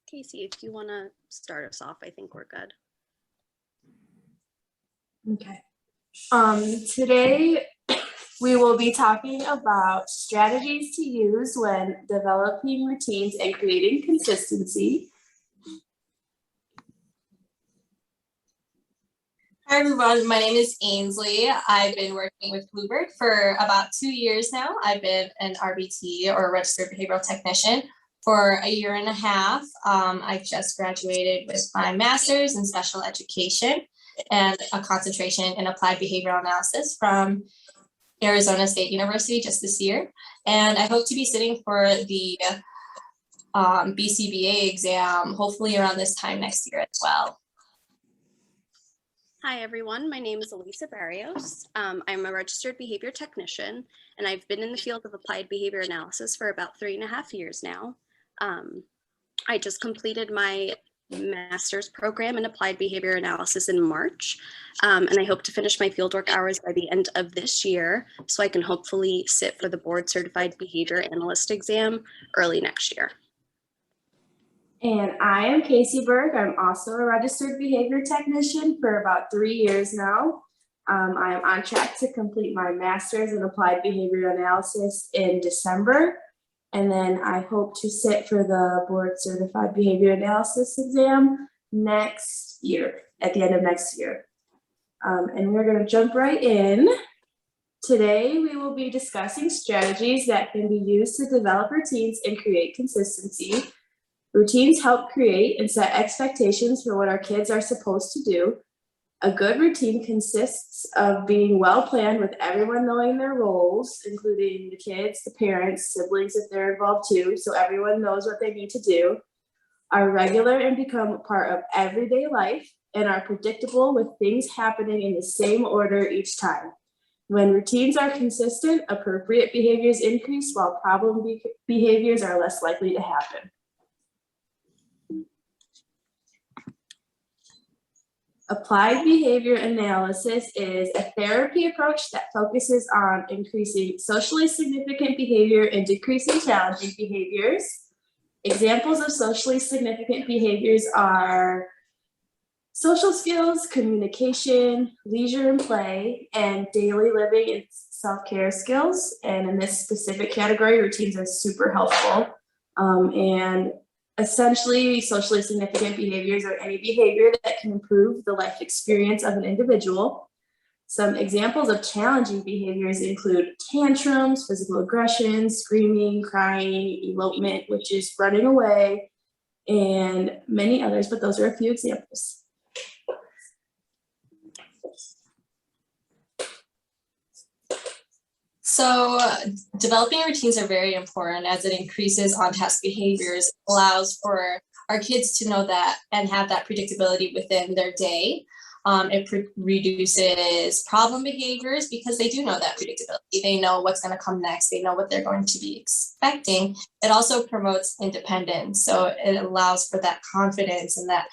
Casey, if you want to start us off, I think we're good. Okay. Today we will be talking about strategies to use when developing routines and creating consistency. Hi everyone, my name is Ainsley. I've been working with Berg for about 2 years now. I've been an RBT or a registered behavioral technician for 1.5 years. I just graduated with my master's in special education and a concentration in applied behavioral analysis from Arizona State University just this year. And I hope to be sitting for the BCBA exam, hopefully around this time next year as well. Hi everyone, my name is Alisa Barros. I'm a registered behavior technician, and I've been in the field of applied behavior analysis for about 3.5 years now. I just completed my master's program in applied behavior analysis in March, and I hope to finish my fieldwork hours by the end of this year, so I can hopefully sit for the board certified behavior analyst exam early next year. And I am Casey Berg. I'm also a registered behavior technician for about 3 years now. I am on track to complete my master's in applied behavior analysis in December. And then I hope to sit for the board certified behavior analysis exam next year, at the end of next year. And we're going to jump right in. Today, we will be discussing strategies that can be used to develop routines and create consistency. Routines help create and set expectations for what our kids are supposed to do. A good routine consists of being well planned with everyone knowing their roles, including the kids, the parents, siblings if they're involved too, so everyone knows what they need to do, are regular and become a part of everyday life, and are predictable with things happening in the same order each time. When routines are consistent, appropriate behaviors increase while problem behaviors are less likely to happen. Applied behavior analysis is a therapy approach that focuses on increasing socially significant behavior and decreasing challenging behaviors. Examples of socially significant behaviors are social skills, communication, leisure and play, and daily living and self-care skills. And in this specific category, routines are super helpful. And essentially, socially significant behaviors are any behavior that can improve the life experience of an individual. Some examples of challenging behaviors include tantrums, physical aggression, screaming, crying, elopement, which is running away, and many others, but those are a few examples. So developing routines are very important as it increases on-task behaviors, allows for our kids to know that and have that predictability within their day. It reduces problem behaviors because they do know that predictability. They know what's going to come next. They know what they're going to be expecting. It also promotes independence. So it allows for that confidence and that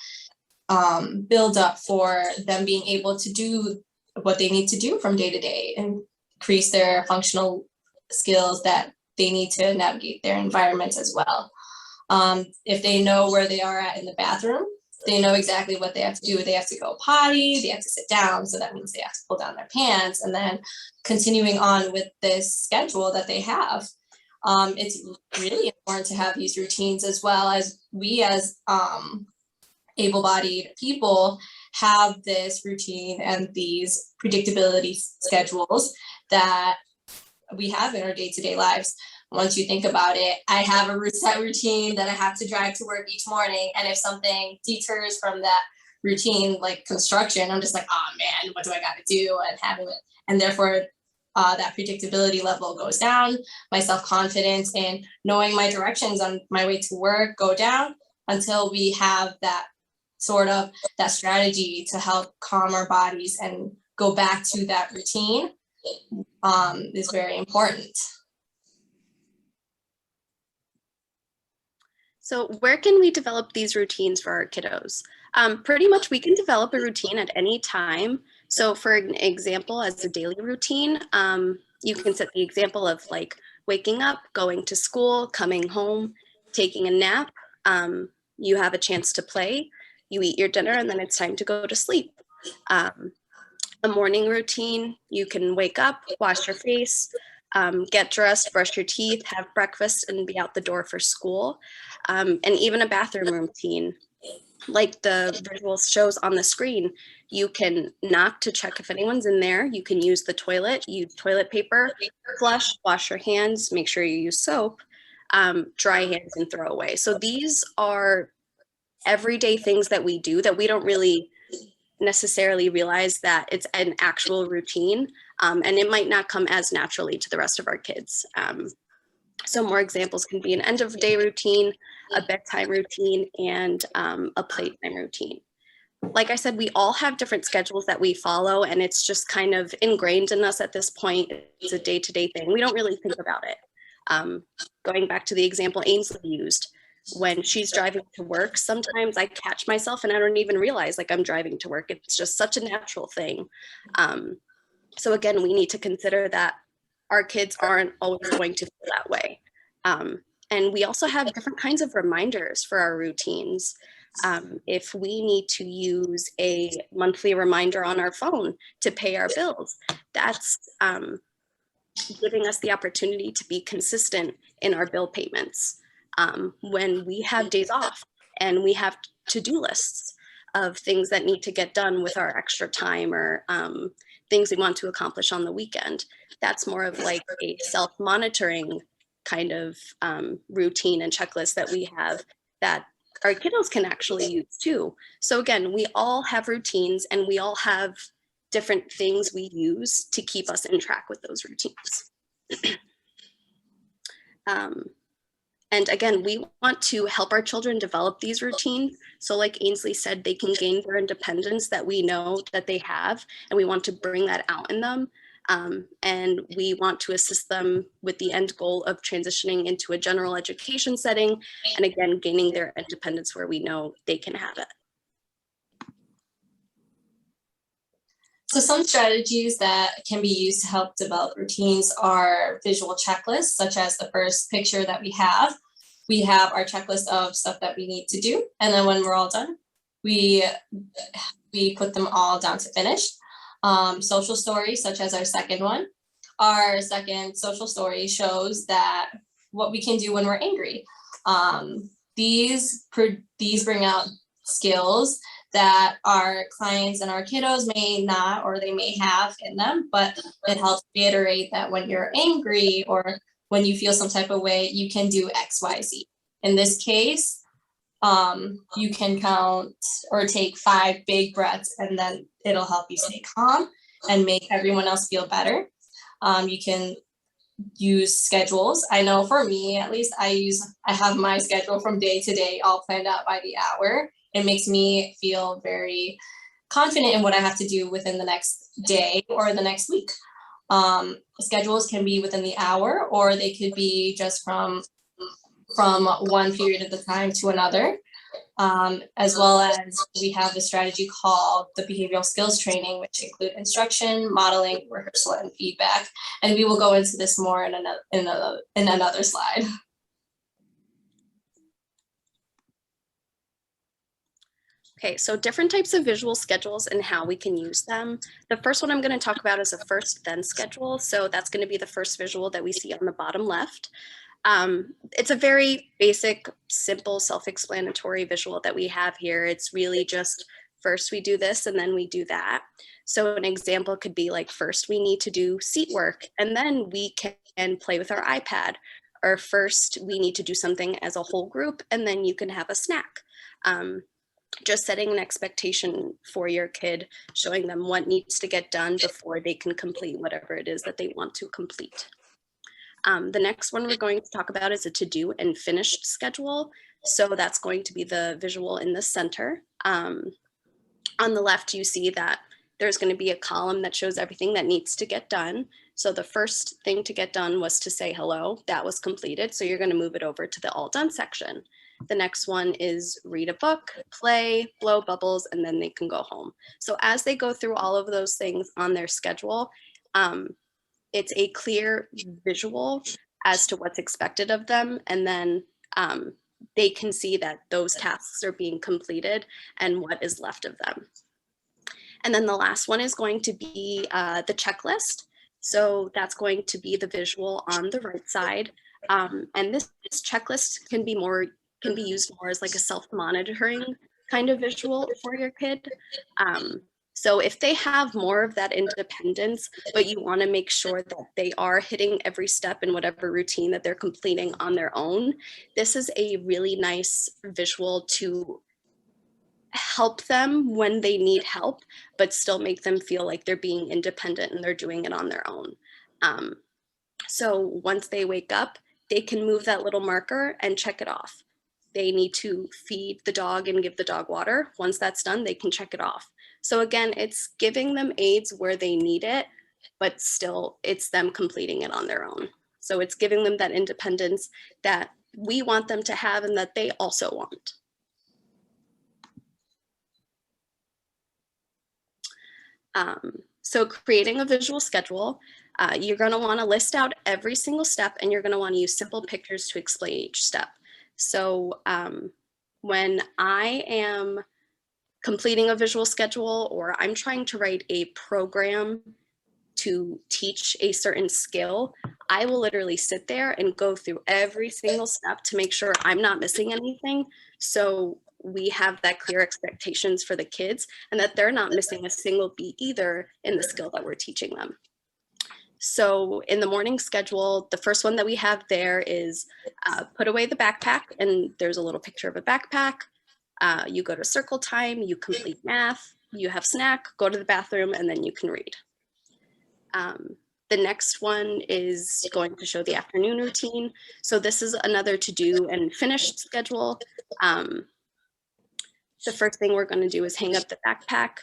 build up for them being able to do what they need to do from day to day and increase their functional skills that they need to navigate their environments as well. If they know where they are at in the bathroom, they know exactly what they have to do. They have to go potty, they have to sit down, so that means they have to pull down their pants, and then continuing on with this schedule that they have. It's really important to have these routines as well as we as able-bodied people have this routine and these predictability schedules that we have in our day-to-day lives. Once you think about it, I have a set routine that I have to drive to work each morning. And if something deters from that routine, like construction, I'm just like, oh man, what do I got to do? And having it, and therefore that predictability level goes down. My self-confidence and knowing my directions on my way to work go down until we have that sort of that strategy to help calm our bodies and go back to that routine is very important. So where can we develop these routines for our kiddos? Pretty much we can develop a routine at any time. So for an example, as a daily routine, you can set the example of like waking up, going to school, coming home, taking a nap. You have a chance to play, you eat your dinner, and then it's time to go to sleep. A morning routine, you can wake up, wash your face, get dressed, brush your teeth, have breakfast, and be out the door for school. And even a bathroom routine. Like the visual shows on the screen, you can knock to check if anyone's in there. You can use the toilet, use toilet paper, flush, wash your hands, make sure you use soap, dry hands, and throw away. So these are everyday things that we do that we don't really necessarily realize that it's an actual routine, and it might not come as naturally to the rest of our kids. So more examples can be an end of day routine, a bedtime routine, and a playtime routine. Like I said, we all have different schedules that we follow, and it's just kind of ingrained in us at this point. It's a day-to-day thing. We don't really think about it. Going back to the example Ainsley used, when she's driving to work, sometimes I catch myself and I don't even realize like I'm driving to work. It's just such a natural thing. So again, we need to consider that our kids aren't always going to feel that way. And we also have different kinds of reminders for our routines. If we need to use a monthly reminder on our phone to pay our bills, that's giving us the opportunity to be consistent in our bill payments. When we have days off and we have to-do lists of things that need to get done with our extra time, or things we want to accomplish on the weekend, that's more of like a self-monitoring kind of routine and checklist that we have that our kiddos can actually use too. So again, we all have routines and we all have different things we use to keep us in track with those routines. And again, we want to help our children develop these routines. So like Ainsley said, they can gain their independence that we know that they have, and we want to bring that out in them. And we want to assist them with the end goal of transitioning into a general education setting, and again, gaining their independence where we know they can have it. So some strategies that can be used to help develop routines are visual checklists, such as the first picture that we have. We have our checklist of stuff that we need to do. And then when we're all done, we put them all down to finish. Social stories, such as our second one. Our second social story shows that what we can do when we're angry. These bring out skills that our clients and our kiddos may not, or they may have in them, but it helps reiterate that when you're angry or when you feel some type of way, you can do X, Y, Z. In this case, you can count or take 5 big breaths, and then it'll help you stay calm and make everyone else feel better. You can use schedules. I know for me, at least, I have my schedule from day to day, all planned out by the hour. It makes me feel very confident in what I have to do within the next day or the next week. Schedules can be within the hour, or they could be just from one period of the time to another. As well as we have a strategy called the behavioral skills training, which include instruction, modeling, rehearsal, and feedback. And we will go into this more in another slide. Okay, so different types of visual schedules and how we can use them. The first one I'm going to talk about is a first then schedule. So that's going to be the first visual that we see on the bottom left. It's a very basic, simple, self-explanatory visual that we have here. It's really just first we do this and then we do that. So an example could be like, first we need to do seat work and then we can play with our iPad. Or first we need to do something as a whole group and then you can have a snack. Just setting an expectation for your kid, showing them what needs to get done before they can complete whatever it is that they want to complete. The next one we're going to talk about is a to-do and finished schedule. So that's going to be the visual in the center. On the left, you see that there's going to be a column that shows everything that needs to get done. So the first thing to get done was to say hello. That was completed. So you're going to move it over to the all done section. The next one is read a book, play, blow bubbles, and then they can go home. So as they go through all of those things on their schedule, it's a clear visual as to what's expected of them. And then they can see that those tasks are being completed and what is left of them. And then the last one is going to be the checklist. So that's going to be the visual on the right side. And this checklist can be used more as like a self-monitoring kind of visual for your kid. So if they have more of that independence, but you want to make sure that they are hitting every step in whatever routine that they're completing on their own, this is a really nice visual to help them when they need help, but still make them feel like they're being independent and they're doing it on their own. So once they wake up, they can move that little marker and check it off. They need to feed the dog and give the dog water. Once that's done, they can check it off. So again, it's giving them aids where they need it, but still it's them completing it on their own. So it's giving them that independence that we want them to have and that they also want. So creating a visual schedule, you're going to want to list out every single step, and you're going to want to use simple pictures to explain each step. So when I am completing a visual schedule, or I'm trying to write a program to teach a certain skill, I will literally sit there and go through every single step to make sure I'm not missing anything. So we have that clear expectations for the kids and that they're not missing a single beat either in the skill that we're teaching them. So in the morning schedule, the first one that we have there is put away the backpack, and there's a little picture of a backpack. You go to circle time, you complete math, you have snack, go to the bathroom, and then you can read. The next one is going to show the afternoon routine. So this is another to do and finish schedule. The first thing we're going to do is hang up the backpack,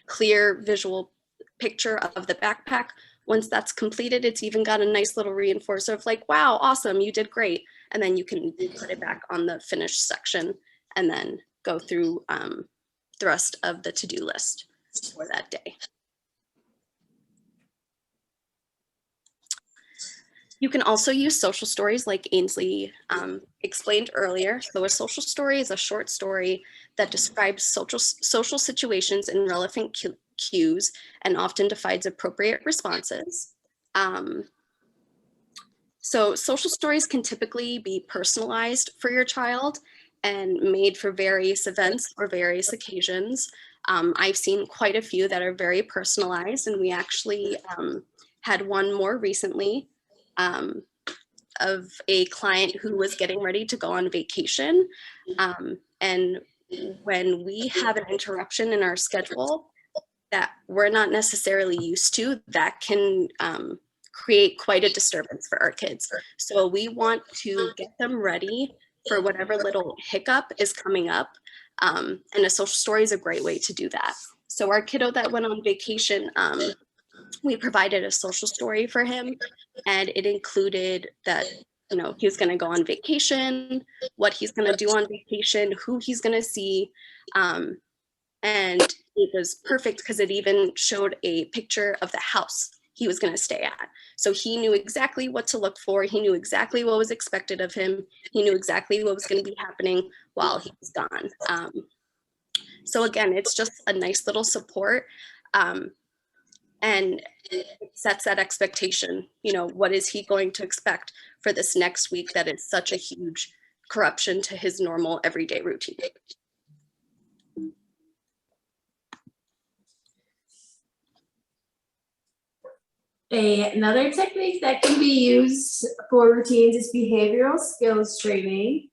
clear visual picture of the backpack. Once that's completed, it's even got a nice little reinforcer of like, wow, awesome, you did great. And then you can put it back on the finished section and then go through the rest of the to-do list for that day. You can also use social stories like Ainsley explained earlier. So a social story is a short story that describes social situations and relevant cues and often defines appropriate responses. So social stories can typically be personalized for your child and made for various events or various occasions. I've seen quite a few that are very personalized, and we actually had one more recently of a client who was getting ready to go on vacation. And when we have an interruption in our schedule that we're not necessarily used to, that can create quite a disturbance for our kids. So we want to get them ready for whatever little hiccup is coming up. And a social story is a great way to do that. So our kiddo that went on vacation, we provided a social story for him, and it included that, you know, he was going to go on vacation, what he's going to do on vacation, who he's going to see. And it was perfect because it even showed a picture of the house he was going to stay at. So he knew exactly what to look for. He knew exactly what was expected of him. He knew exactly what was going to be happening while he was gone. So again, it's just a nice little support. And it sets that expectation, you know, what is he going to expect for this next week that is such a huge corruption to his normal everyday routine. Another technique that can be used for routines is behavioral skills training.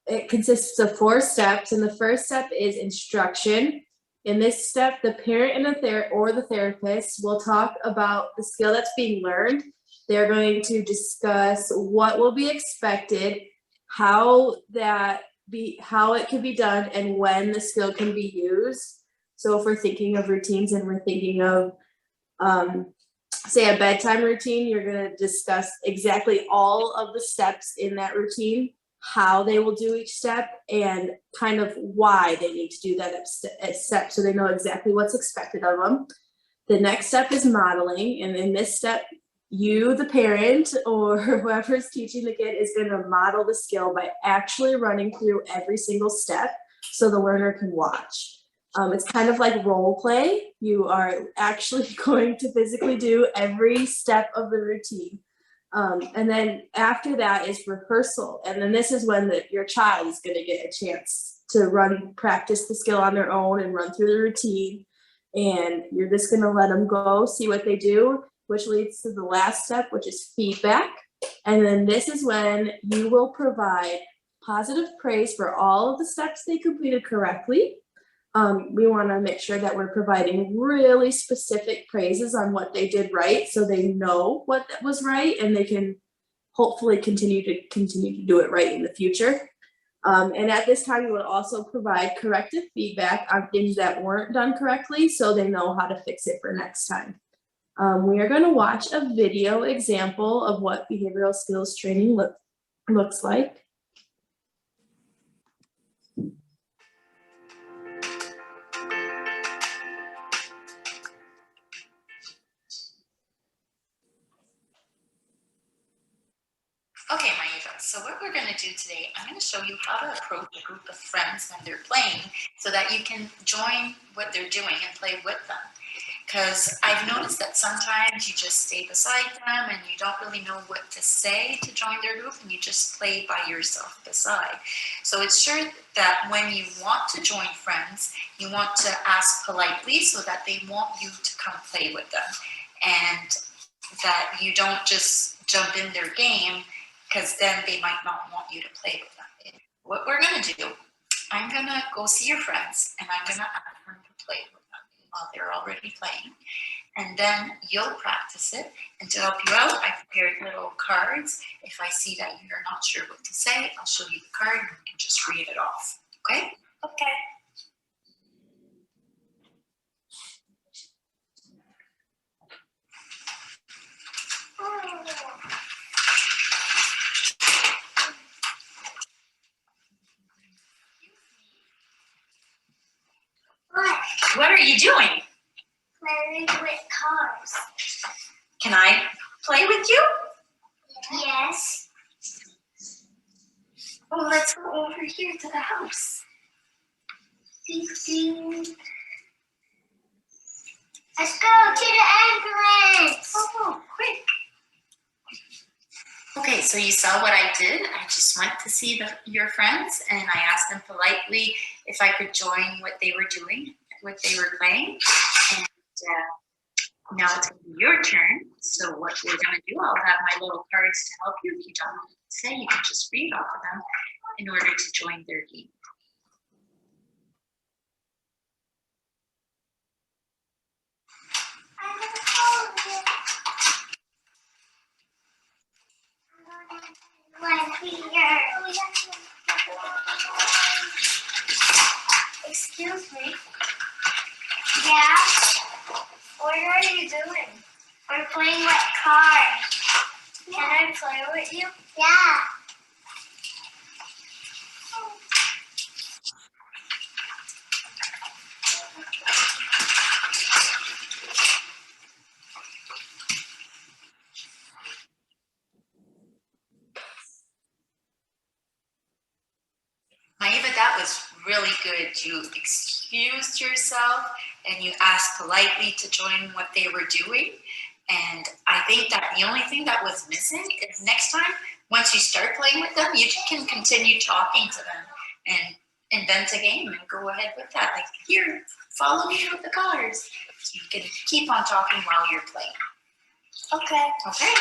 It consists of 4 steps, and the first step is instruction. In this step, the parent and the therapist will talk about the skill that's being learned. They're going to discuss what will be expected, how it can be done, and when the skill can be used. So if we're thinking of routines and we're thinking of, say, a bedtime routine, you're going to discuss exactly all of the steps in that routine, how they will do each step, and kind of why they need to do that step so they know exactly what's expected of them. The next step is modeling, and in this step, you, the parent, or whoever's teaching the kid is going to model the skill by actually running through every single step so the learner can watch. It's kind of like role play. You are actually going to physically do every step of the routine. And then after that is rehearsal. And then this is when your child is going to get a chance to practice the skill on their own and run through the routine. And you're just going to let them go, see what they do, which leads to the last step, which is feedback. And then this is when you will provide positive praise for all of the steps they completed correctly. We want to make sure that we're providing really specific praises on what they did right, so they know what was right and they can hopefully continue to do it right in the future. And at this time, we will also provide corrective feedback on things that weren't done correctly, so they know how to fix it for next time. We are going to watch a video example of what behavioral skills training looks like. Okay, Maeva, so what we're going to do today, I'm going to show you how to approach a group of friends when they're playing so that you can join what they're doing and play with them. Because I've noticed that sometimes you just stay beside them and you don't really know what to say to join their group and you just play by yourself beside. So it's sure that when you want to join friends, you want to ask politely so that they want you to come play with them and that you don't just jump in their game, because then they might not want you to play with them. What we're going to do, I'm going to go see your friends and I'm going to ask them to play with them while they're already playing. And then you'll practice it. And to help you out, I prepared little cards. If I see that you're not sure what to say, I'll show you the card and you can just read it off. Okay? Okay. What are you doing? Playing with cars. Can I play with you? Yes. Oh, let's go over here to the house. Ding, ding. Let's go to the ambulance. Oh, quick. Okay, so you saw what I did. I just went to see your friends and I asked them politely if I could join what they were doing, what they were playing. And now it's going to be your turn. So what we're going to do, I'll have my little cards to help you. If you don't know what to say, you can just read off of them in order to join their game. I'm gonna hold it. Excuse me. Yeah? What are you doing? We're playing with cars. Can I play with you? Yeah. Maeva, that was really good. You excused yourself and you asked politely to join what they were doing. And I think that the only thing that was missing is next time, once you start playing with them, you can continue talking to them and invent a game and go ahead with that. Like, here, follow me with the colors. So you can keep on talking while you're playing. Okay. Okay.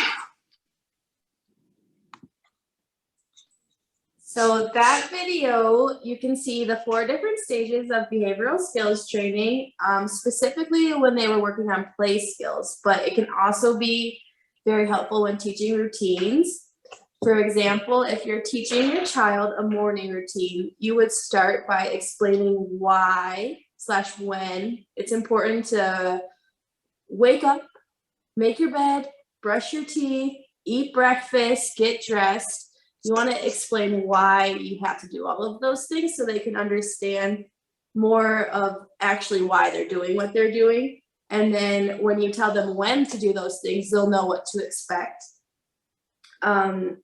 So that video, you can see the 4 different stages of behavioral skills training, specifically when they were working on play skills, but it can also be very helpful when teaching routines. For example, if you're teaching your child a morning routine, you would start by explaining why/when it's important to wake up, make your bed, brush your teeth, eat breakfast, get dressed. You want to explain why you have to do all of those things so they can understand more of actually why they're doing what they're doing. And then when you tell them when to do those things, they'll know what to expect. And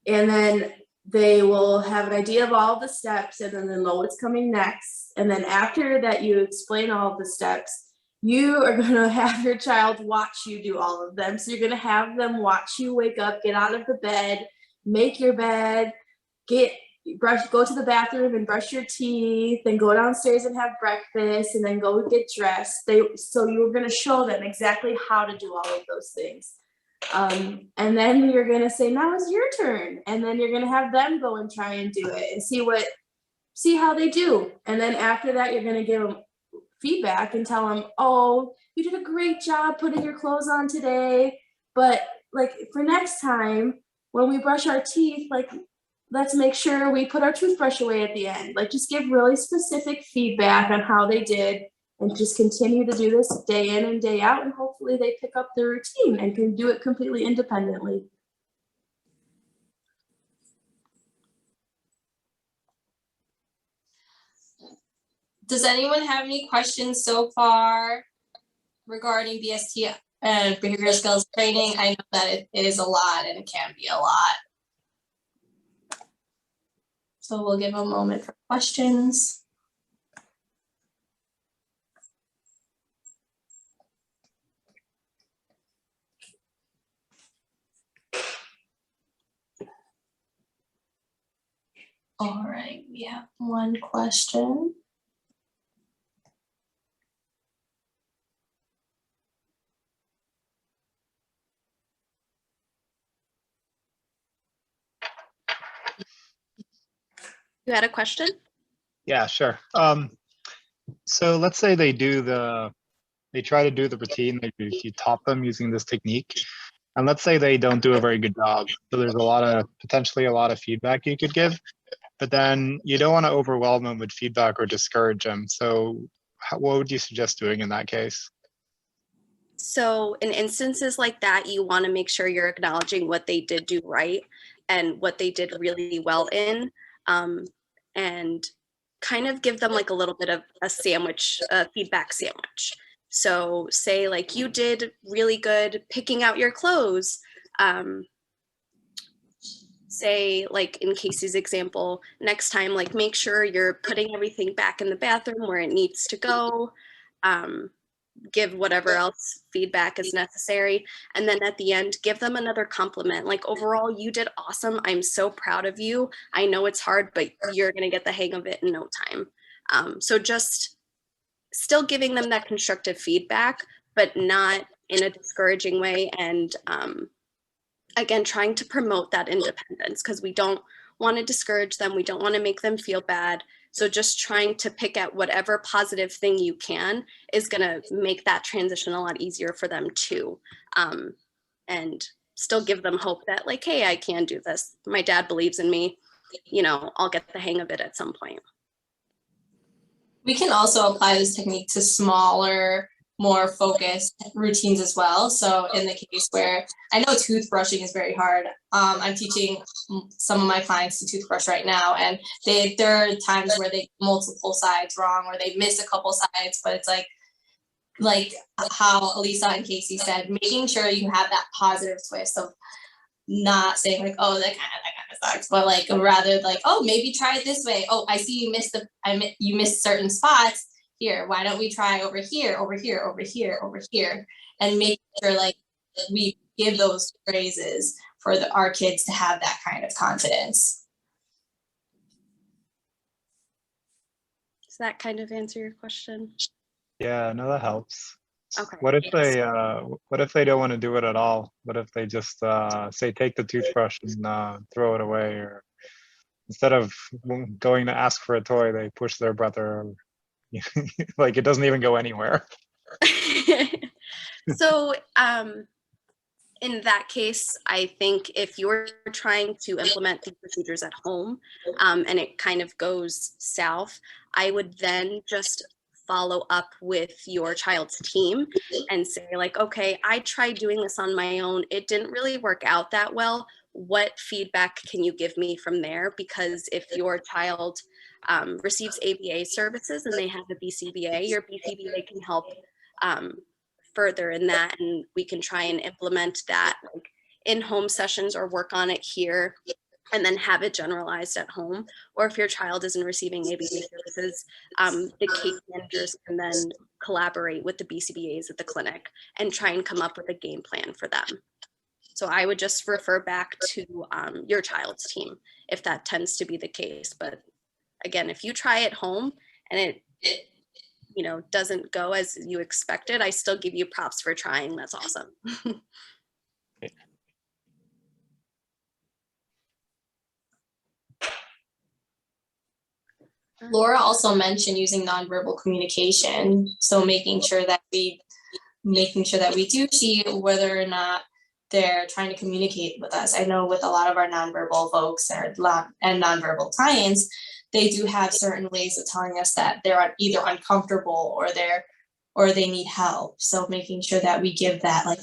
then they will have an idea of all the steps, and then they'll know what's coming next. And then after that, you explain all of the steps, you are going to have your child watch you do all of them. So you're going to have them watch you wake up, get out of the bed, make your bed, go to the bathroom and brush your teeth, then go downstairs and have breakfast, and then go get dressed. So you're going to show them exactly how to do all of those things. And then you're going to say, now it's your turn. And then you're going to have them go and try and do it and see how they do. And then after that, you're going to give them feedback and tell them, oh, you did a great job putting your clothes on today. But like for next time, when we brush our teeth, like, let's make sure we put our toothbrush away at the end. Like, just give really specific feedback on how they did, and just continue to do this day in and day out. And hopefully they pick up the routine and can do it completely independently. Does anyone have any questions so far regarding BST and behavioral skills training? I know that it is a lot and it can be a lot. So we'll give a moment for questions. All right, we have one question. You had a question? Yeah, sure. So let's say they try to do the routine that you taught them using this technique. And let's say they don't do a very good job. So there's potentially a lot of feedback you could give, but then you don't want to overwhelm them with feedback or discourage them. So what would you suggest doing in that case? So in instances like that, you want to make sure you're acknowledging what they did do right and what they did really well in, and kind of give them like a little bit of a feedback sandwich. So say like, you did really good picking out your clothes. Say like in Casey's example, next time, like, make sure you're putting everything back in the bathroom where it needs to go. Give whatever else feedback is necessary. And then at the end, give them another compliment. Like, overall, you did awesome. I'm so proud of you. I know it's hard, but you're going to get the hang of it in no time. So just still giving them that constructive feedback, but not in a discouraging way. And again, trying to promote that independence, because we don't want to discourage them. We don't want to make them feel bad. So just trying to pick at whatever positive thing you can is going to make that transition a lot easier for them too. And still give them hope that, like, hey, I can do this. My dad believes in me. You know, I'll get the hang of it at some point. We can also apply this technique to smaller, more focused routines as well. So in the case where I know toothbrushing is very hard, I'm teaching some of my clients to toothbrush right now, and there are times where they multiple sides wrong, or they miss a couple sides, but it's like how Alisa and Casey said, making sure you have that positive twist of not saying like, oh, that kind of sucks, but like rather like, oh, maybe try it this way. Oh, I see you missed certain spots. Here, why don't we try over here, over here, over here, over here, and make sure like we give those phrases for our kids to have that kind of confidence. Does that kind of answer your question? Yeah, no, that helps. Okay. What if they don't want to do it at all? What if they just say take the toothbrush and throw it away, or instead of going to ask for a toy, they push their brother? Like, it doesn't even go anywhere. So in that case, I think if you're trying to implement these procedures at home and it kind of goes south, I would then just follow up with your child's team and say like, okay, I tried doing this on my own. It didn't really work out that well. What feedback can you give me from there? Because if your child receives ABA services and they have a BCBA, your BCBA can help further in that, and we can try and implement that like in home sessions or work on it here and then have it generalized at home. Or if your child isn't receiving ABA services, the case managers can then collaborate with the BCBAs at the clinic and try and come up with a game plan for them. So I would just refer back to your child's team if that tends to be the case. But again, if you try at home and it doesn't go as you expected, I still give you props for trying. That's awesome. Laura also mentioned using nonverbal communication. So making sure that we do see whether or not they're trying to communicate with us. I know with a lot of our nonverbal folks and nonverbal clients, they do have certain ways of telling us that they're either uncomfortable or they need help. So making sure that we give that, like,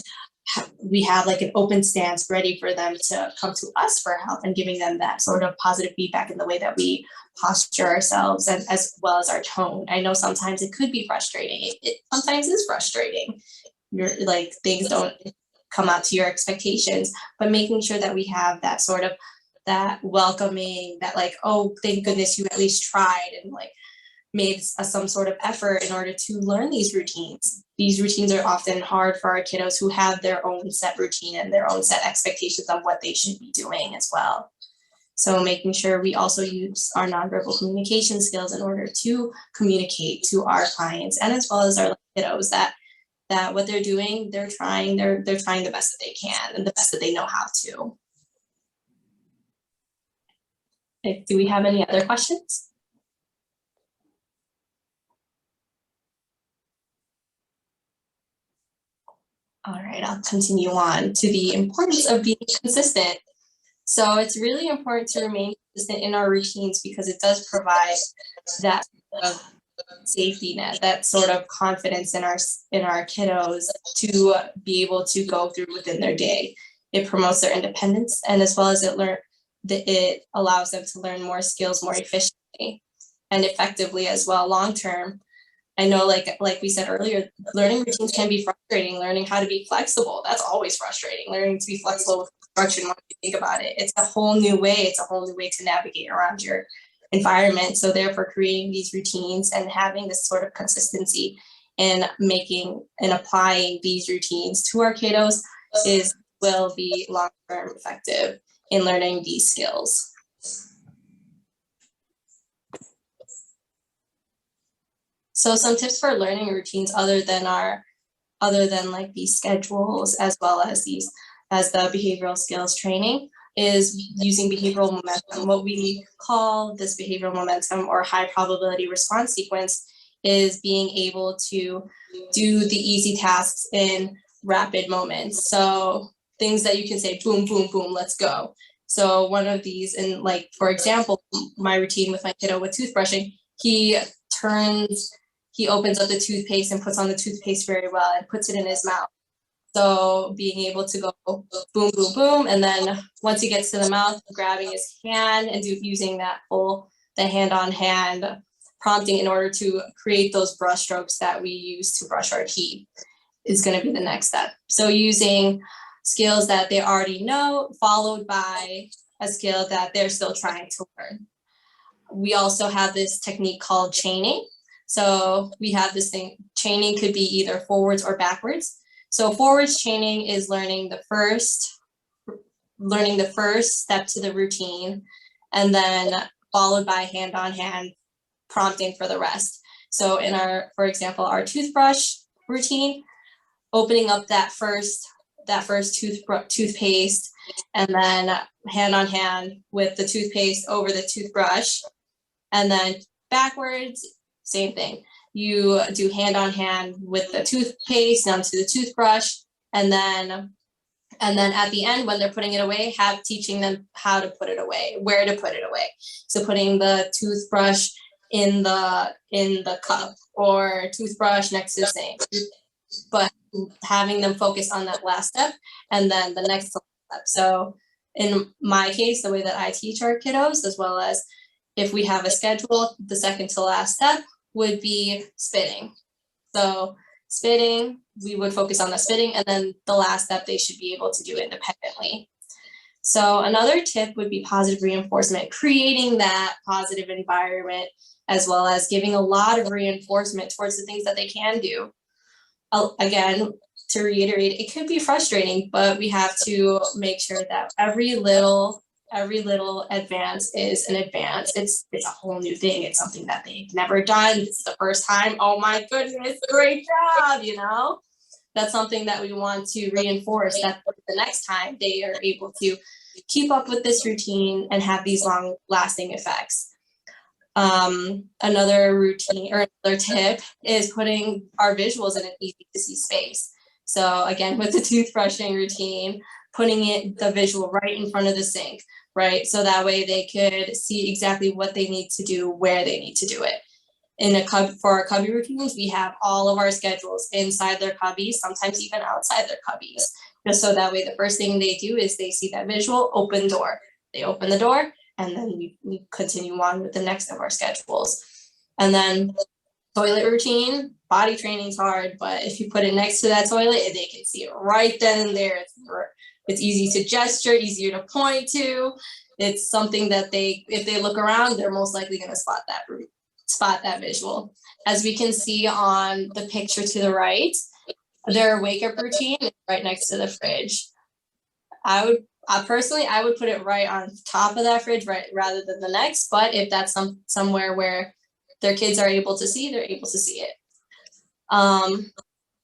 we have like an open stance ready for them to come to us for help, and giving them that sort of positive feedback in the way that we posture ourselves and as well as our tone. I know sometimes it could be frustrating. It sometimes is frustrating. You're like, things don't come out to your expectations, but making sure that we have that sort of that welcoming, that like, oh, thank goodness you at least tried and like made some sort of effort in order to learn these routines. These routines are often hard for our kiddos who have their own set routine and their own set expectations of what they should be doing as well. So making sure we also use our nonverbal communication skills in order to communicate to our clients and as well as our kiddos that what they're doing, they're trying the best that they can and the best that they know how to. Do we have any other questions? All right, I'll continue on to the importance of being consistent. So it's really important to remain consistent in our routines because it does provide that sort of safety net, that sort of confidence in our kiddos to be able to go through within their day. It promotes their independence, and as well as it allows them to learn more skills more efficiently and effectively as well long term. I know, like we said earlier, learning routines can be frustrating. Learning how to be flexible, that's always frustrating. Learning to be flexible with instruction, when you think about it, it's a whole new way. It's a whole new way to navigate around your environment. So therefore, creating these routines and having this sort of consistency in making and applying these routines to our kiddos will be long-term effective in learning these skills. So some tips for learning routines other than like these schedules as well as the behavioral skills training is using behavioral momentum. What we call this behavioral momentum or high probability response sequence is being able to do the easy tasks in rapid moments. So things that you can say, boom, boom, boom, let's go. So one of these, and like, for example, my routine with my kiddo with toothbrushing, he opens up the toothpaste and puts on the toothpaste very well and puts it in his mouth. So being able to go boom, boom, boom. And then once he gets to the mouth, grabbing his hand and using that the hand-on-hand prompting in order to create those brush strokes that we use to brush our teeth is going to be the next step. So using skills that they already know, followed by a skill that they're still trying to learn. We also have this technique called chaining. So we have this thing, chaining could be either forwards or backwards. So forwards chaining is learning the first step to the routine, and then followed by hand-on-hand prompting for the rest. So in for example, our toothbrush routine, opening up that first toothpaste, and then hand-on-hand with the toothpaste over the toothbrush, and then backwards, same thing. You do hand-on-hand with the toothpaste down to the toothbrush, and then at the end, when they're putting it away, teaching them how to put it away, where to put it away. So putting the toothbrush in the cup or toothbrush next to the sink, but having them focus on that last step and then the next step. So in my case, the way that I teach our kiddos, as well as if we have a schedule, the second to last step would be spitting. So spitting, we would focus on the spitting, and then the last step they should be able to do independently. So another tip would be positive reinforcement, creating that positive environment, as well as giving a lot of reinforcement towards the things that they can do. Again, to reiterate, it could be frustrating, but we have to make sure that every little advance is an advance. It's a whole new thing. It's something that they've never done. It's the first time. Oh my goodness, great job, you know? That's something that we want to reinforce, that the next time they are able to keep up with this routine and have these long lasting effects. Another routine or another tip is putting our visuals in an easy to see space. So again, with the toothbrushing routine, putting the visual right in front of the sink, right? So that way they could see exactly what they need to do, where they need to do it. For our cubby routines, we have all of our schedules inside their cubbies, sometimes even outside their cubbies. Just so that way the first thing they do is they see that visual, open door. They open the door, and then we continue on with the next of our schedules. And then toilet routine, body training's hard, but if you put it next to that toilet, they can see it right then and there. It's easy to gesture, easier to point to. It's something that if they look around, they're most likely going to spot that visual. As we can see on the picture to the right, their wake up routine is right next to the fridge. I would put it right on top of that fridge, right, rather than the next. But if that's somewhere where their kids are able to see, they're able to see it.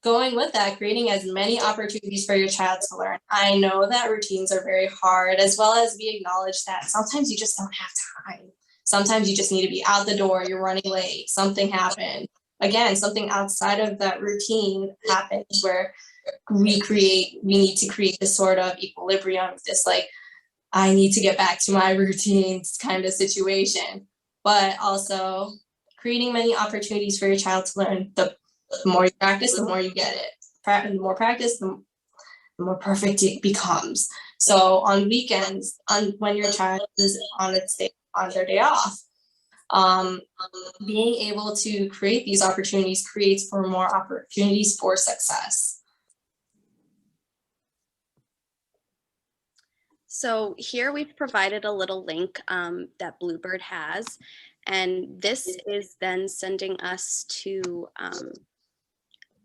Going with that, creating as many opportunities for your child to learn. I know that routines are very hard, as well as we acknowledge that sometimes you just don't have time. Sometimes you just need to be out the door, you're running late, something happened. Again, something outside of that routine happens where we need to create this sort of equilibrium, this like, I need to get back to my routines kind of situation. But also creating many opportunities for your child to learn. The more you practice, the more you get it. The more practice, the more perfect it becomes. So on weekends, when your child is on their day off, being able to create these opportunities creates for more opportunities for success. So here we've provided a little link that Bluebird has, and this is then sending us to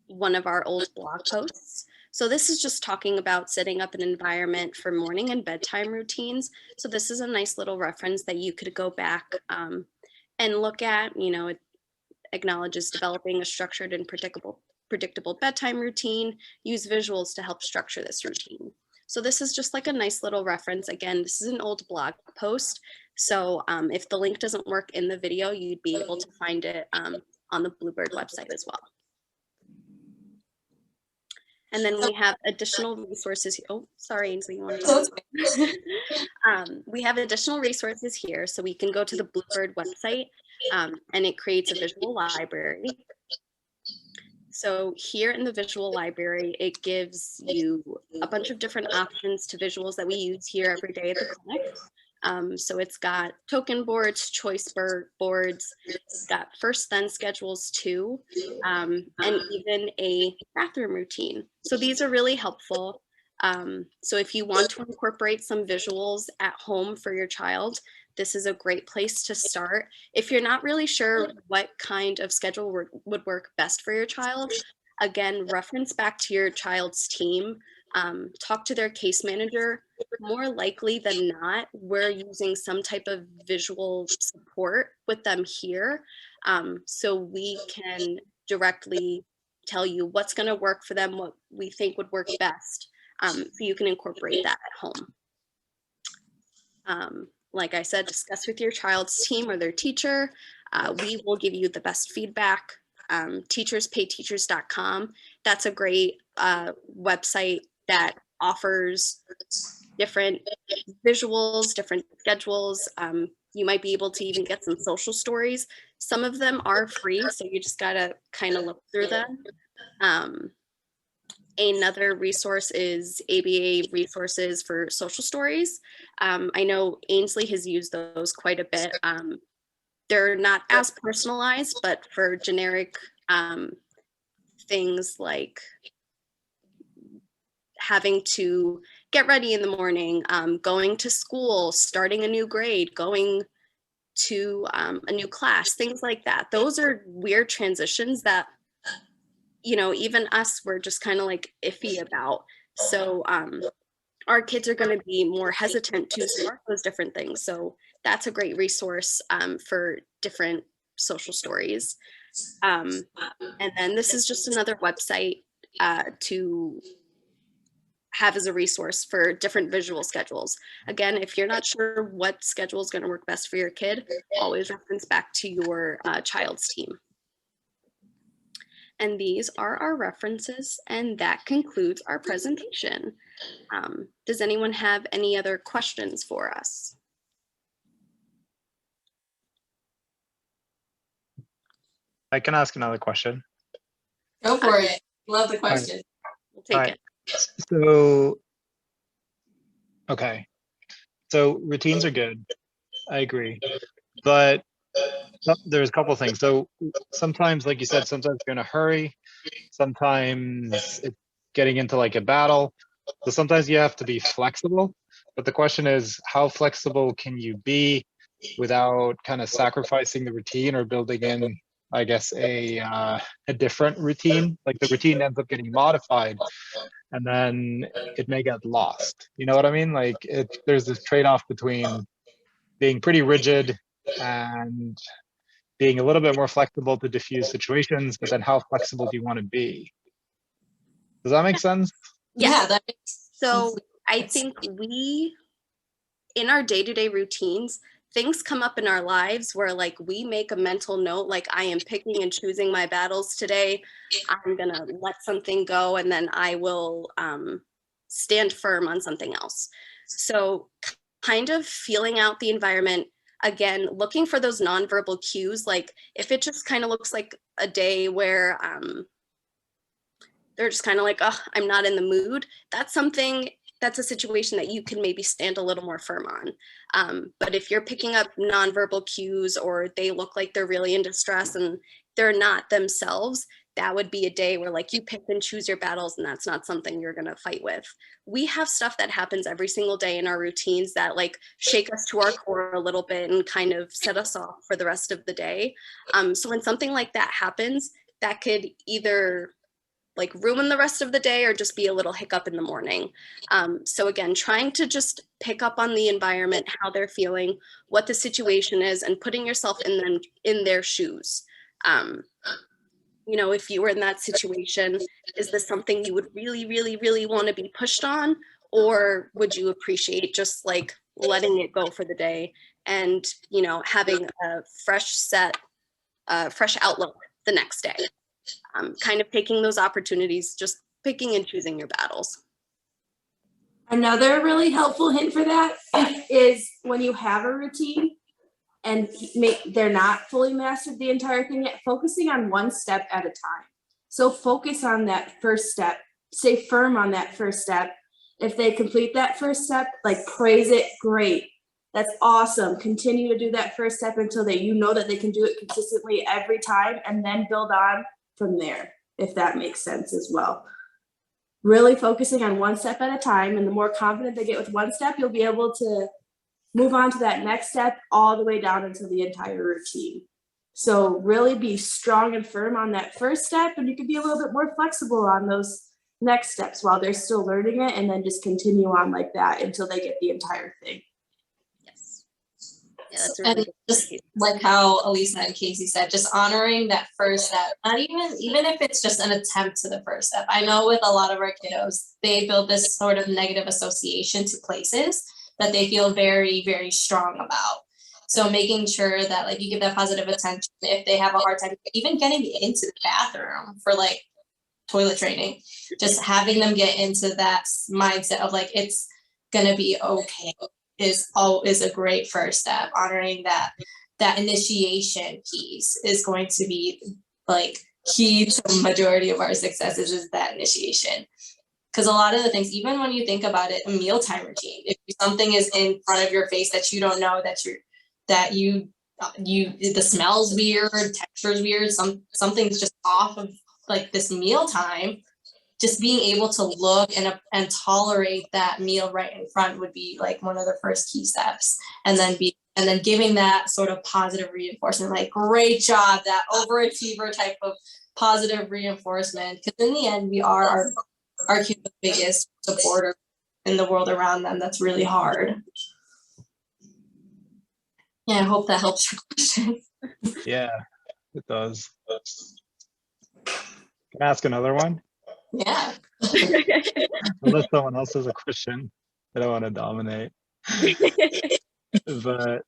one of our old blog posts. So this is just talking about setting up an environment for morning and bedtime routines. So this is a nice little reference that you could go back and look at. You know, it acknowledges developing a structured and predictable bedtime routine. Use visuals to help structure this routine. So this is just like a nice little reference. Again, this is an old blog post. So if the link doesn't work in the video, you'd be able to find it on the Bluebird website as well. And then we have additional resources. Oh, sorry, Ainsley, you want to we have additional resources here. So we can go to the Bluebird website and it creates a visual library. So here in the visual library, it gives you a bunch of different options to visuals that we use here every day at the clinic. So it's got token boards, choice boards, it's got first then schedules too, and even a bathroom routine. So these are really helpful. So if you want to incorporate some visuals at home for your child, this is a great place to start. If you're not really sure what kind of schedule would work best for your child, again, reference back to your child's team. Talk to their case manager. More likely than not, we're using some type of visual support with them here. So we can directly tell you what's going to work for them, what we think would work best. So you can incorporate that at home. Like I said, discuss with your child's team or their teacher. We will give you the best feedback. Teacherspayteachers.com. That's a great website that offers different visuals, different schedules. You might be able to even get some social stories. Some of them are free, so you just gotta kind of look through them. Another resource is ABA resources for social stories. I know Ainsley has used those quite a bit. They're not as personalized, but for generic things like having to get ready in the morning, going to school, starting a new grade, going to a new class, things like that. Those are weird transitions that, you know, even us were just kind of like iffy about. So our kids are going to be more hesitant to start those different things. So that's a great resource for different social stories. And then this is just another website to have as a resource for different visual schedules. Again, if you're not sure what schedule is going to work best for your kid, always reference back to your child's team. And these are our references, and that concludes our presentation. Does anyone have any other questions for us? I can ask another question. Go for it. Love the question. We'll take Right. it. So, okay. So routines are good. I agree. But there's a couple of things. So sometimes, like you said, sometimes you're in a hurry. Sometimes it's getting into like a battle. So sometimes you have to be flexible. But the question is, how flexible can you be without kind of sacrificing the routine or building in, I guess, a different routine? Like the routine ends up getting modified, and then it may get lost. You know what I mean? Like there's this trade-off between being pretty rigid and being a little bit more flexible to diffuse situations, but then how flexible do you want to be? Does that make sense? Yeah, that makes So I sense. think we, in our day-to-day routines, things come up in our lives where like we make a mental note, like I am picking and choosing my battles today. I'm gonna let something go, and then I will stand firm on something else. So kind of feeling out the environment, again, looking for those nonverbal cues. Like if it just kind of looks like a day where they're just kind of like, oh, I'm not in the mood. That's a situation that you can maybe stand a little more firm on. But if you're picking up nonverbal cues, or they look like they're really in distress and they're not themselves, that would be a day where like you pick and choose your battles, and that's not something you're going to fight with. We have stuff that happens every single day in our routines that like shake us to our core a little bit and kind of set us off for the rest of the day. So when something like that happens, that could either like ruin the rest of the day or just be a little hiccup in the morning. So again, trying to just pick up on the environment, how they're feeling, what the situation is, and putting yourself in their shoes. You know, if you were in that situation, is this something you would really, really, really want to be pushed on? Or would you appreciate just like letting it go for the day and, you know, having a fresh outlook the next day? Kind of taking those opportunities, just picking and choosing your battles. Another really helpful hint for that is when you have a routine and they're not fully mastered the entire thing yet, focusing on one step at a time. So focus on that first step, stay firm on that first step. If they complete that first step, like praise it, great. That's awesome. Continue to do that first step until you know that they can do it consistently every time, and then build on from there, if that makes sense as well. Really focusing on one step at a time, and the more confident they get with one step, you'll be able to move on to that next step all the way down into the entire routine. So really be strong and firm on that first step, and you can be a little bit more flexible on those next steps while they're still learning it, and then just continue on like that until they get the entire thing. Yeah, that's a And really just like how Alisa and Casey said, just honoring that first step, not even if it's just an attempt to the first step. I know with a lot of our kiddos, they build this sort of negative association to places that they feel very, very strong about. So making sure that like you give that positive attention if they have a hard time even getting into the bathroom for like toilet training, just having them get into that mindset of like, it's gonna be okay, is a great first step. Honoring that initiation piece is going to be like key to the majority of our successes, is that initiation. Because a lot of the things, even when you think about it, a mealtime routine, if something is in front of your face that you don't know the smell's weird, texture's weird, something's just off of like this meal time, just being able to look and tolerate that meal right in front would be like one of the first key steps. And then giving that sort of positive reinforcement, like great job, that overachiever type of positive reinforcement. Because in the end, we are our kids' biggest supporter in the world around them. That's really hard. Yeah, I hope that helps your question. Yeah, it does. Can I ask another one? Yeah. Unless someone else has a question. I don't want to dominate. But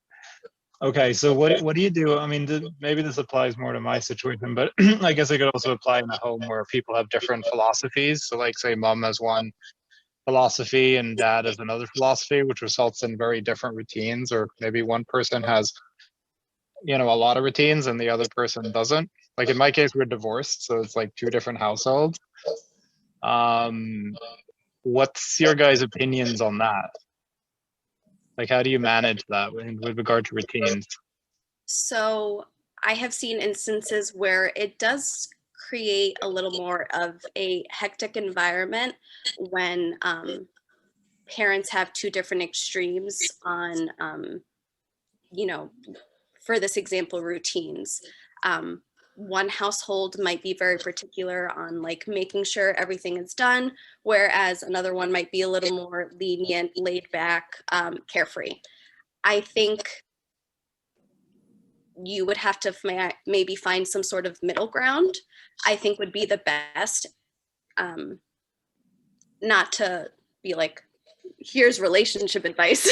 okay, so what do you do? I mean, maybe this applies more to my situation, but I guess it could also apply in a home where people have different philosophies. So like say mom has one philosophy and dad has another philosophy, which results in very different routines, or maybe one person has, you know, a lot of routines and the other person doesn't. Like in my case, we're divorced, so it's like two different households. What's your guys' opinions on that? Like, how do you manage that with regard to routines? So I have seen instances where it does create a little more of a hectic environment when parents have two different extremes on, you know, for this example, routines. One household might be very particular on like making sure everything is done, whereas another one might be a little more lenient, laid back, carefree. I think you would have to maybe find some sort of middle ground, I think would be the best. Not to be like, here's relationship advice,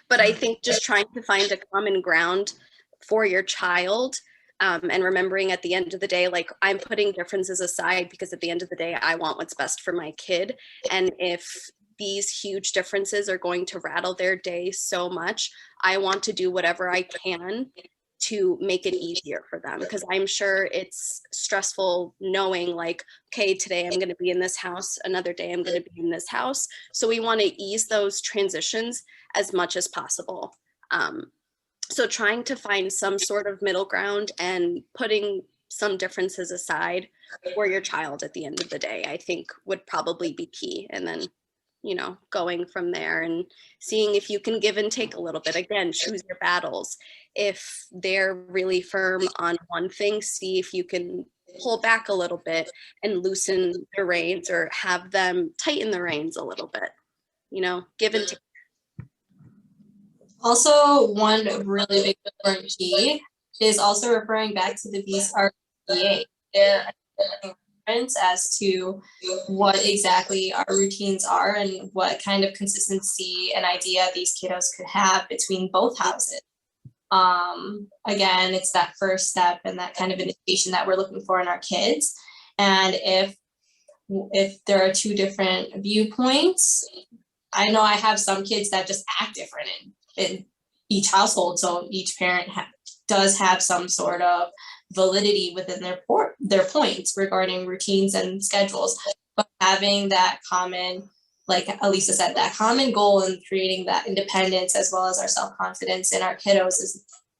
but I think just trying to find a common ground for your child, and remembering at the end of the day, like I'm putting differences aside because at the end of the day, I want what's best for my kid. And if these huge differences are going to rattle their day so much, I want to do whatever I can to make it easier for them, because I'm sure it's stressful knowing like, okay, today I'm going to be in this house, another day I'm going to be in this house. So we want to ease those transitions as much as possible. So trying to find some sort of middle ground and putting some differences aside for your child at the end of the day, I think would probably be key. And then, you know, going from there and seeing if you can give and take a little bit. Again, choose your battles. If they're really firm on one thing, see if you can pull back a little bit and loosen the reins, or have them tighten the reins a little bit, you know, give and take. Also, one really big important key is also referring back to the BRCA. There are difference as to what exactly our routines are and what kind of consistency and idea these kiddos could have between both houses. Again, it's that first step and that kind of indication that we're looking for in our kids. And if there are two different viewpoints, I know I have some kids that just act different in each household. So each parent does have some sort of validity within their points regarding routines and schedules. But having that common, like Alisa said, that common goal and creating that independence as well as our self-confidence in our kiddos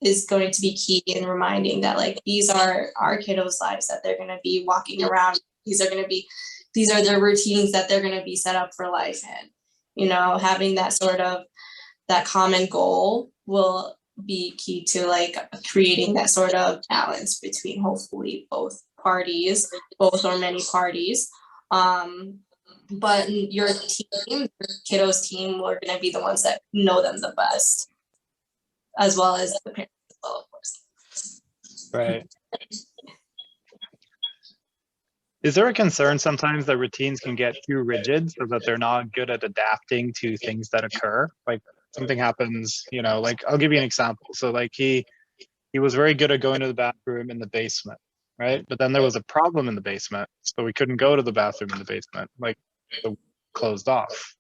is going to be key in reminding that like these are our kiddos' lives that they're going to be walking around. These are their routines that they're going to be set up for life. And, you know, having that sort of that common goal will be key to like creating that sort of balance between hopefully both or many parties. But your team, your kiddos team, are going to be the ones that know them the best, as well as the parents as well, of course. Right. Is there a concern sometimes that routines can get too rigid so that they're not good at adapting to things that occur? Like something happens, you know, like I'll give you an example. So like he was very good at going to the bathroom in the basement, right? But then there was a problem in the basement, so we couldn't go to the bathroom in the basement, like the closed off.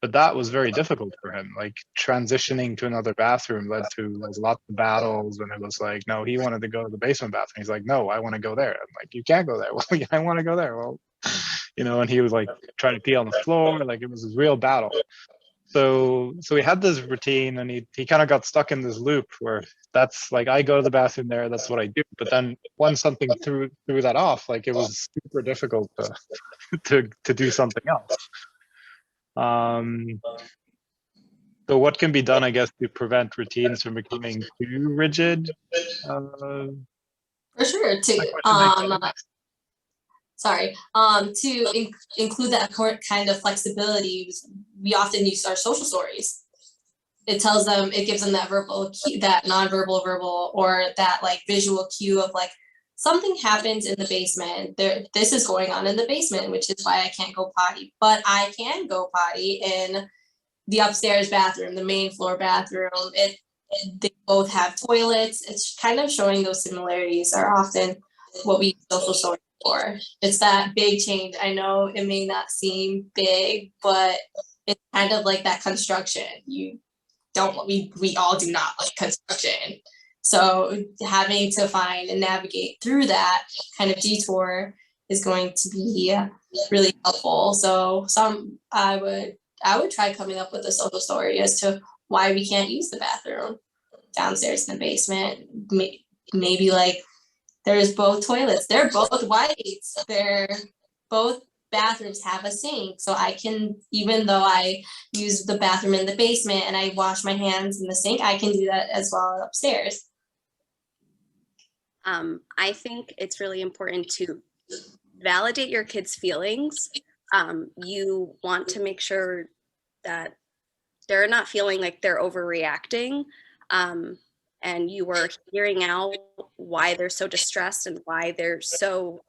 But that was very difficult for him. Like transitioning to another bathroom led to like lots of battles, and it was like, no, he wanted to go to the basement bathroom. He's like, no, I want to go there. I'm like, you can't go there. Well, I want to go there. Well, you know, and he was like trying to pee on the floor. Like it was a real battle. So we had this routine, and he kind of got stuck in this loop where that's like, I go to the bathroom there, that's what I do. But then once something threw that off, like it was super difficult to do something else. So what can be done, I guess, to prevent routines from becoming too rigid? For sure. To include that kind of flexibility, we often use our social stories. It gives them that verbal cue, that nonverbal verbal, or that like visual cue of like, something happens in the basement. This is going on in the basement, which is why I can't go potty, but I can go potty in the upstairs bathroom, the main floor bathroom. They both have toilets. It's kind of showing those similarities are often what we use social stories for. It's that big change. I know it may not seem big, but it's kind of like that construction. We all do not like construction. So having to find and navigate through that kind of detour is going to be really helpful. So I would try coming up with a social story as to why we can't use the bathroom downstairs in the basement. Maybe like, there's both toilets. They're both whites. Both bathrooms have a sink. So I can, even though I use the bathroom in the basement and I wash my hands in the sink, I can do that as well upstairs. I think it's really important to validate your kids' feelings. You want to make sure that they're not feeling like they're overreacting. And you are hearing out why they're so distressed and why they're so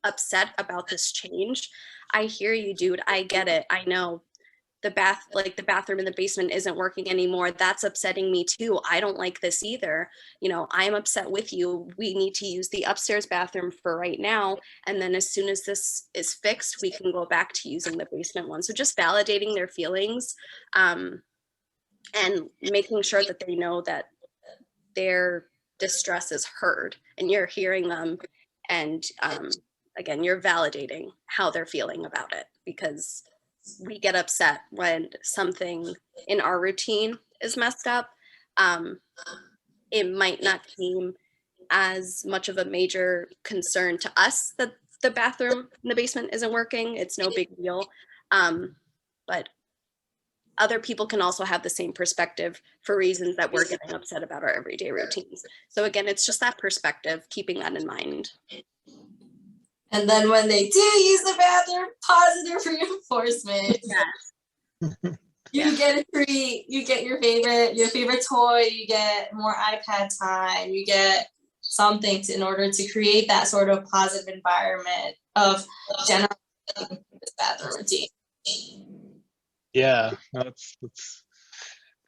upset about this change. I hear you, dude. I get it. I know the bathroom in the basement isn't working anymore. That's upsetting me too. I don't like this either. I'm upset with you. We need to use the upstairs bathroom for right now. And then as soon as this is fixed, we can go back to using the basement one. So just validating their feelings and making sure that they know that their distress is heard and you're hearing them. And again, you're validating how they're feeling about it, because we get upset when something in our routine is messed up. It might not seem as much of a major concern to us that the bathroom in the basement isn't working. It's no big deal. But other people can also have the same perspective for reasons that we're getting upset about our everyday routines. So again, it's just that perspective, keeping that in mind. And then when they do use the bathroom, positive reinforcement. Yes. You get a treat, you get your favorite toy, you get more iPad time, you get something in order to create that sort of positive environment of general bathroom routine. Yeah, that's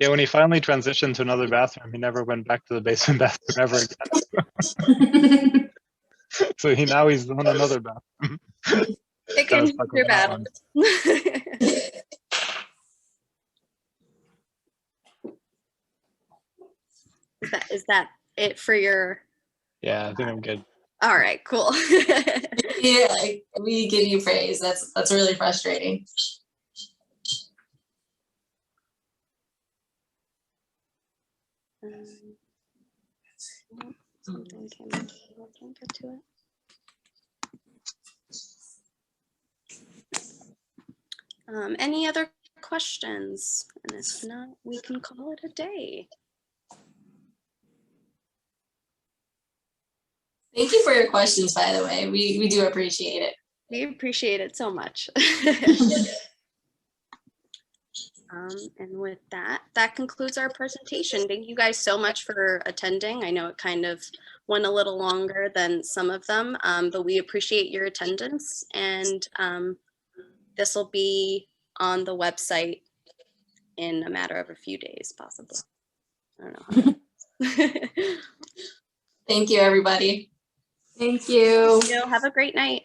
yeah. When he finally transitioned to another bathroom, he never went back to the basement bathroom ever again. So he's on another bathroom. Pick and choose your battles. Is that it for your? Yeah, I think I'm good. All right, cool. Yeah, we give you praise. That's really frustrating. Something came up. I can't get to it. Any other questions? And if not, we can call it a day. Thank you for your questions, by the way. We do appreciate it. We appreciate it so much. And with that concludes our presentation. Thank you guys so much for attending. I know it kind of went a little longer than some of them, but we appreciate your attendance. And this will be on the website in a matter of a few days, possibly. I don't know. Thank you, everybody. Thank you. Have a great night.